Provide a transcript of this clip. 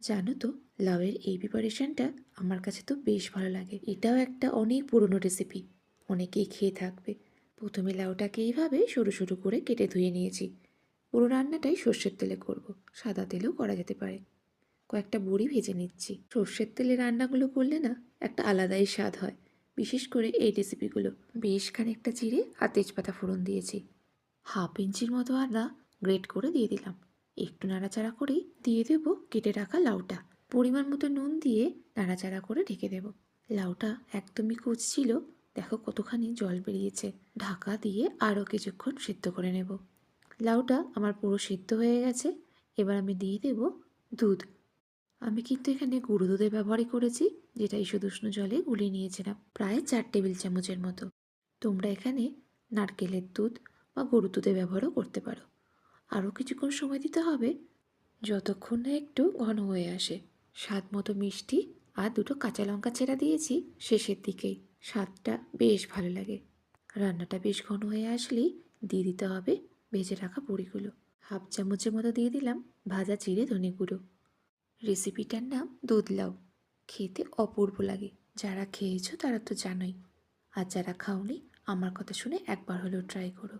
জানো তো, লাউয়ের এই প্রিপারেশনটা আমার কাছে তো বেশ ভালো লাগে। এটাও একটা অনেক পুরনো রেসিপি, অনেকেই খেয়ে থাকবে। প্রথমে লাউটাকে এইভাবে সরু সরু করে কেটে ধুয়ে নিয়েছি। পুরো রান্নাটাই সর্ষের তেলে করব, সাদা তেলেও করা যেতে পারে। কয়েকটা বড়ি ভেজে নিচ্ছি। সর্ষের তেলে রান্নাগুলো করলে না একটা আলাদাই স্বাদ হয়, বিশেষ করে এই রেসিপিগুলো। বেশ খানিকটা জিরে আর তেজপাতা ফোড়ন দিয়েছি। হাফ ইঞ্চির মতো আদা গ্রেট করে দিয়ে দিলাম। একটু নাড়াচাড়া করেই দিয়ে দেব কেটে রাখা লাউটা। পরিমাণ মতো নুন দিয়ে নাড়াচাড়া করে ঢেকে দেব। লাউটা একদমই কুচ ছিল, দেখো কতখানি জল বেরিয়েছে। ঢাকা দিয়ে আরও কিছুক্ষণ সিদ্ধ করে নেব। লাউটা আমার পুরো সিদ্ধ হয়ে গেছে। এবার আমি দিয়ে দেব দুধ। আমি কিন্তু এখানে গুঁড়ো দুধের ব্যবহারই করেছি, যেটা ঈষদ উষ্ণ জলে গুলিয়ে নিয়েছিলাম, প্রায় 4 টেবিল চামচের মতো। তোমরা এখানে নারকেলের দুধ বা গরুর দুধের ব্যবহারও করতে পারো। আরও কিছুক্ষণ সময় দিতে হবে, যতক্ষণ না একটু ঘন হয়ে আসে। স্বাদ মতো মিষ্টি আর দুটো কাঁচা লঙ্কা চেরা দিয়েছি শেষের দিকেই। স্বাদটা বেশ ভালো লাগে। রান্নাটা বেশ ঘন হয়ে আসলেই দিয়ে দিতে হবে ভেজে রাখা বড়িগুলো। হাফ চামচের মতো দিয়ে দিলাম ভাজা জিরে ধনে গুঁড়ো। রেসিপিটার নাম দুধ লাউ। খেতে অপূর্ব লাগে। যারা খেয়েছো তারা তো জানোই, আর যারা খাওনি আমার কথা শুনে একবার হলেও ট্রাই করো।